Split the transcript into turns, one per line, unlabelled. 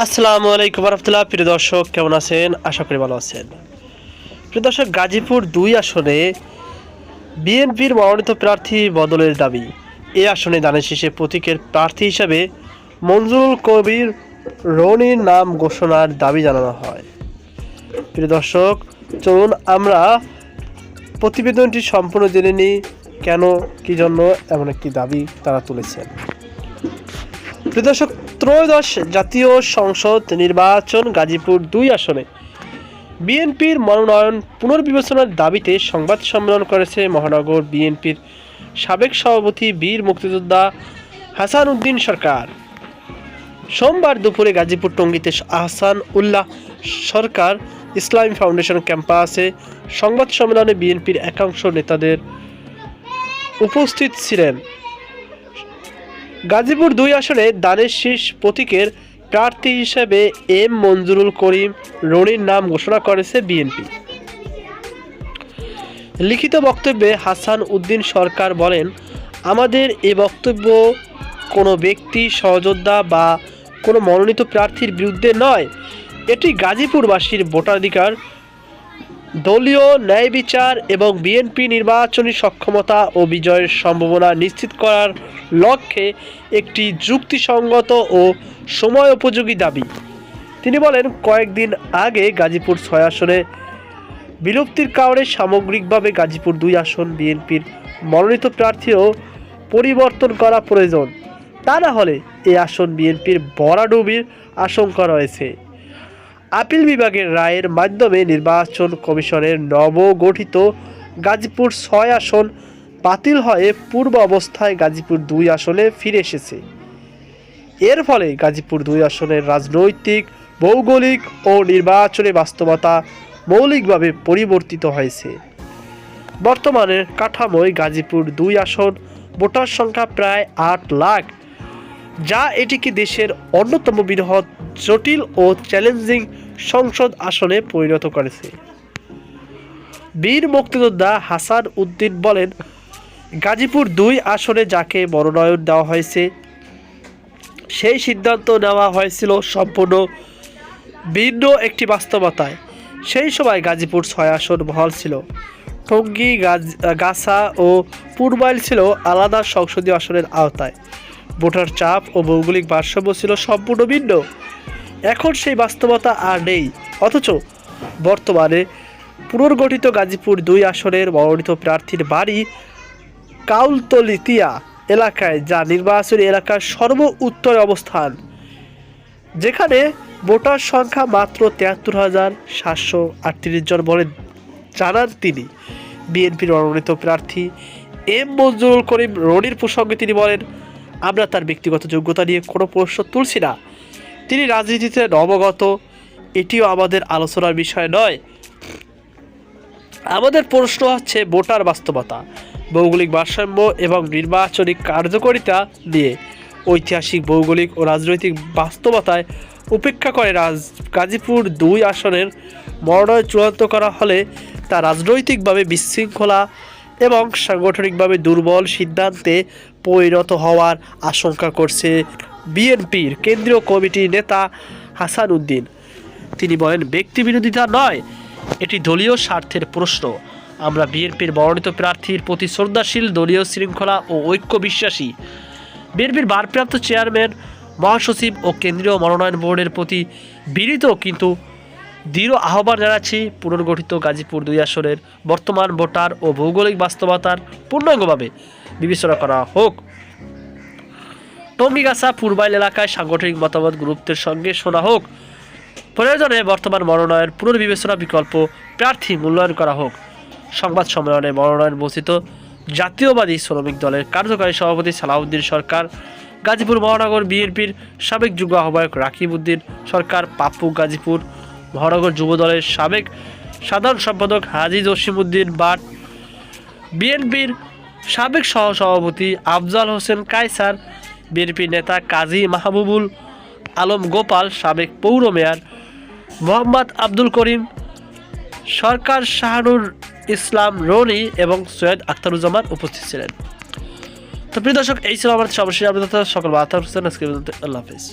আসসালামু আলাইকুম রহমতুল্লাহ। প্রিয় দর্শক, কেমন আছেন? আশা করি ভালো আছেন। প্রিয় দর্শক, গাজীপুর ২ আসনে বিএনপির মনোনীত প্রার্থী বদলের দাবি। এই আসনে দানের শীষে প্রতীকের প্রার্থী হিসাবে মঞ্জুরুল কবির রনির নাম ঘোষণার দাবি জানানো হয়। প্রিয় দর্শক, চলুন আমরা প্রতিবেদনটি সম্পূর্ণ জেনে নিই, কেন কি জন্য এমন একটি দাবি তারা তুলেছেন। প্রিয় দর্শক, ত্রয়োদশ জাতীয় সংসদ নির্বাচন গাজীপুর ২ আসনে বিএনপির মনোনয়ন পুনর্বিবেচনার দাবিতে সংবাদ সম্মেলন করেছে মহানগর বিএনপির সাবেক সভাপতি বীর মুক্তিযোদ্ধা হাসান উদ্দিন সরকার। সোমবার দুপুরে গাজীপুর টঙ্গীতে আহসান উল্লাহ সরকার ইসলামী ফাউন্ডেশন ক্যাম্পাসে সংবাদ সম্মেলনে বিএনপির একাংশ নেতাদের উপস্থিত ছিলেন। গাজীপুর ২ আসনে দানের শীষ প্রতীকের প্রার্থী হিসেবে এম মঞ্জুরুল করিম রনির নাম ঘোষণা করেছে বিএনপি। লিখিত বক্তব্যে হাসান উদ্দিন সরকার বলেন, আমাদের এ বক্তব্য কোনো ব্যক্তি, সহযোদ্ধা বা কোনো মনোনীত প্রার্থীর বিরুদ্ধে নয়। এটি গাজীপুরবাসীর ভোটাধিকার, দলীয় ন্যায় বিচার এবং বিএনপি নির্বাচনী সক্ষমতা ও বিজয়ের সম্ভাবনা নিশ্চিত করার লক্ষ্যে একটি যুক্তিসঙ্গত ও সময় উপযোগী দাবি। তিনি বলেন, কয়েকদিন আগে গাজীপুর ৬ আসনে বিলুপ্তির কারণে সামগ্রিকভাবে গাজীপুর ২ আসন বিএনপির মনোনীত প্রার্থীও পরিবর্তন করা প্রয়োজন। তা না হলে এই আসন বিএনপির ভরাডুবির আশঙ্কা রয়েছে। আপিল বিভাগের রায়ের মাধ্যমে নির্বাচন কমিশনের নবগঠিত গাজীপুর ৬ আসন বাতিল হয়ে পূর্ব অবস্থায় গাজীপুর ২ আসনে ফিরে এসেছে। এর ফলে গাজীপুর ২ আসনের রাজনৈতিক, ভৌগোলিক ও নির্বাচনী বাস্তবতা মৌলিকভাবে পরিবর্তিত হয়েছে। বর্তমানের কাঠামোয় গাজীপুর ২ আসন ভোটার সংখ্যা প্রায় ৮ লাখ, যা এটিকে দেশের অন্যতম বৃহৎ, জটিল ও চ্যালেঞ্জিং সংসদ আসনে পরিণত করেছে। বীর মুক্তিযোদ্ধা হাসান উদ্দিন বলেন, গাজীপুর ২ আসনে যাকে মনোনয়ন দেওয়া হয়েছে সেই সিদ্ধান্ত নেওয়া হয়েছিল সম্পূর্ণ ভিন্ন একটি বাস্তবতায়। সেই সময় গাজীপুর ৬ আসন বহাল ছিল। টঙ্গী, গাছা ও পূর্বাইল ছিল আলাদা সংসদীয় আসনের আওতায়। ভোটার চাপ ও ভৌগোলিক ভারসাম্য ছিল সম্পূর্ণ ভিন্ন। এখন সেই বাস্তবতা আর নেই। অথচ বর্তমানে পুনর্গঠিত গাজীপুর ২ আসনের মনোনীত প্রার্থীর বাড়ি কাউলতলিতিয়া এলাকায়, যা নির্বাচনী এলাকার সর্ব উত্তরে অবস্থান, যেখানে ভোটার সংখ্যা মাত্র ৭৩,৭৩৮ জন বলে জানান তিনি। বিএনপির মনোনীত প্রার্থী এম মঞ্জুরুল করিম রনির প্রসঙ্গে তিনি বলেন, আমরা তার ব্যক্তিগত যোগ্যতা নিয়ে কোনো প্রশ্ন তুলছি না। তিনি রাজনীতিতে নবাগত, এটিও আমাদের আলোচনার বিষয় নয়। আমাদের প্রশ্ন হচ্ছে ভোটার বাস্তবতা, ভৌগোলিক ভারসাম্য এবং নির্বাচনী কার্যকারিতা নিয়ে। ঐতিহাসিক, ভৌগোলিক ও রাজনৈতিক বাস্তবতায় উপেক্ষা করে গাজীপুর ২ আসনের মনোনয়ন চূড়ান্ত করা হলে তা রাজনৈতিকভাবে বিশৃঙ্খলা এবং সাংগঠনিকভাবে দুর্বল সিদ্ধান্তে পরিণত হওয়ার আশঙ্কা করছে বিএনপির কেন্দ্রীয় কমিটির নেতা হাসান উদ্দিন। তিনি বলেন, ব্যক্তি বিরোধিতা নয়, এটি দলীয় স্বার্থের প্রশ্ন। আমরা বিএনপির মনোনীত প্রার্থীর প্রতি শ্রদ্ধাশীল, দলীয় শৃঙ্খলা ও ঐক্য বিশ্বাসী। বিএনপির ভারপ্রাপ্ত চেয়ারম্যান, মহাসচিব ও কেন্দ্রীয় মনোনয়ন বোর্ডের প্রতি বিনীত কিন্তু দৃঢ় আহ্বান জানাচ্ছি, পুনর্গঠিত গাজীপুর ২ আসনের বর্তমান ভোটার ও ভৌগোলিক বাস্তবতার পূর্ণাঙ্গভাবে বিবেচনা করা হোক। টঙ্গীগাছা, পূর্বাইল এলাকায় সাংগঠনিক মতামত গুরুত্বের সঙ্গে শোনা হোক। প্রয়োজনে বর্তমান মনোনয়ন পুনর্বিবেচনা বিকল্প প্রার্থী মূল্যায়ন করা হোক। সংবাদ সম্মেলনে মনোনয়ন বঞ্চিত জাতীয়বাদী শ্রমিক দলের কার্যকারী সভাপতি সালাউদ্দিন সরকার, গাজীপুর মহানগর বিএনপির সাবেক যুগ্ম আহ্বায়ক রাকিব উদ্দিন সরকার, পাপ্পু, গাজীপুর মহানগর যুব দলের সাবেক সাধারণ সম্পাদক হাজী জসিমউদ্দিন বাট, বিএনপির সাবেক সহসভাপতি আফজাল হোসেন কায়সার, বিএনপি নেতা কাজী মাহবুবুল আলম গোপাল, সাবেক পৌর মেয়র মোহাম্মদ আব্দুল করিম সরকার, শাহানুর ইসলাম রনি এবং সৈয়দ আখতারুজ্জামান উপস্থিত ছিলেন। তো প্রিয় দর্শক, এই ছিল আমাদের সর্বশেষ আপডেট। সকল বার্তা আল্লাহ হাফেজ।